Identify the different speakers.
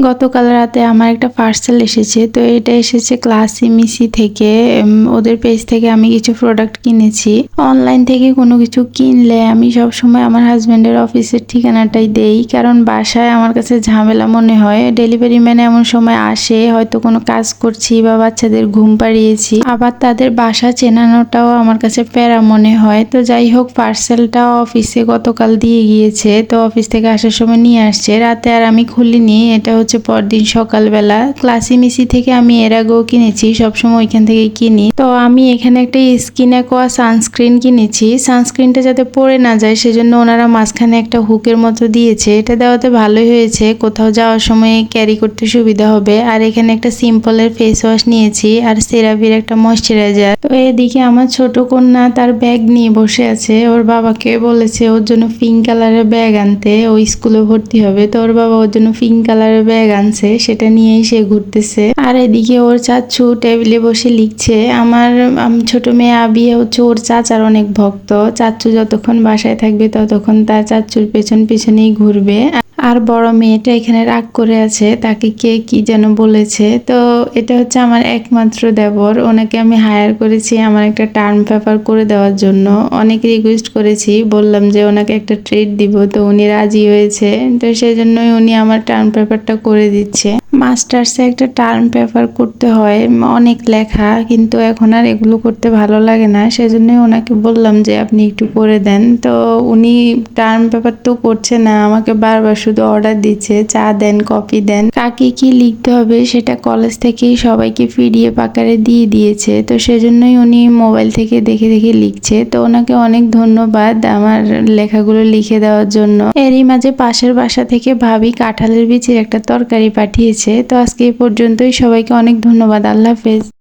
Speaker 1: গতকাল রাতে আমার একটা পার্সেল এসেছে, তো এটা এসেছে ক্লাসি মিসি থেকে। ওদের পেজ থেকে আমি কিছু প্রোডাক্ট কিনেছি। অনলাইন থেকে কোনো কিছু কিনলে আমি সব সময় আমার হাজবেন্ডের অফিসের ঠিকানাটাই দেই, কারণ বাসায় আমার কাছে ঝামেলা মনে হয়। ডেলিভারি ম্যান এমন সময় আসে, হয়তো কোনো কাজ করছি বা বাচ্চাদের ঘুম পাড়িয়েছি, আবার তাদের বাসা চেনানোটাও আমার কাছে প্যারা মনে হয়। তো যাই হোক, পার্সেলটা অফিসে গতকাল দিয়ে গিয়েছে, তো অফিস থেকে আসার সময় নিয়ে আসছে। রাতে আর আমি খুলিনি, এটা হচ্ছে পরদিন সকালবেলা। ক্লাসি মিসি থেকে আমি এর আগেও কিনেছি, সবসময় ওইখান থেকে কিনি। তো আমি এখানে একটা স্কিন অ্যাকোয়া সানস্ক্রিন কিনেছি। সানস্ক্রিনটা যাতে পড়ে না যায় সেজন্য ওনারা মাঝখানে একটা হুকের মতো দিয়েছে। এটা দেওয়াতে ভালোই হয়েছে, কোথাও যাওয়ার সময় ক্যারি করতে সুবিধা হবে। আর এখানে একটা সিম্পলের ফেস ওয়াশ নিয়েছি আর সেরাভির একটা ময়শ্চারাইজার। তো এদিকে আমার ছোট কন্যা তার ব্যাগ নিয়ে বসে আছে। ওর বাবাকে বলেছে ওর জন্য পিঙ্ক কালারের ব্যাগ আনতে, ও স্কুলে ভর্তি হবে। তো ওর বাবা ওর জন্য পিঙ্ক কালারের ব্যাগ আনছে, সেটা নিয়েই সে ঘুরতেছে। আর এদিকে ওর চাচু টেবিলে বসে লিখছে। আমার ছোট মেয়ে আবি হচ্ছে ওর চাচার অনেক ভক্ত। চাচু যতক্ষণ বাসায় থাকবে ততক্ষণ তার চাচুর পেছন পেছনেই ঘুরবে। আর বড় মেয়েটা এখানে রাগ করে আছে, তাকে কে কি যেন বলেছে। তো এটা হচ্ছে আমার একমাত্র দেবর, ওনাকে আমি হায়ার করেছি আমার একটা টার্ম পেপার করে দেওয়ার জন্য। অনেক রিকোয়েস্ট করেছি, বললাম যে ওনাকে একটা ট্রিট দিব, তো উনি রাজি হয়েছে। তো সেই জন্যই উনি আমার টার্ম পেপারটা করে দিচ্ছে। মাস্টার্সে একটা টার্ম পেপার করতে হয়, অনেক লেখা, কিন্তু এখন আর এগুলো করতে ভালো লাগে না। সেজন্যই ওনাকে বললাম যে আপনি একটু করে দেন। তো উনি টার্ম পেপার তো করছে না, আমাকে বারবার শুধু অর্ডার দিচ্ছে, চা দেন, কফি দেন। কাকে কি লিখতে হবে সেটা কলেজ থেকেই সবাইকে পিডিএফ আকারে দিয়ে দিয়েছে। তো সেজন্যই উনি মোবাইল থেকে দেখে দেখে লিখছে। তো ওনাকে অনেক ধন্যবাদ আমার লেখাগুলো লিখে দেওয়ার জন্য। এরই মাঝে পাশের বাসা থেকে ভাবি কাঁঠালের বীজের একটা তরকারি পাঠিয়েছে। তো আজকে এই পর্যন্তই, সবাইকে অনেক ধন্যবাদ। আল্লাহ হাফেজ।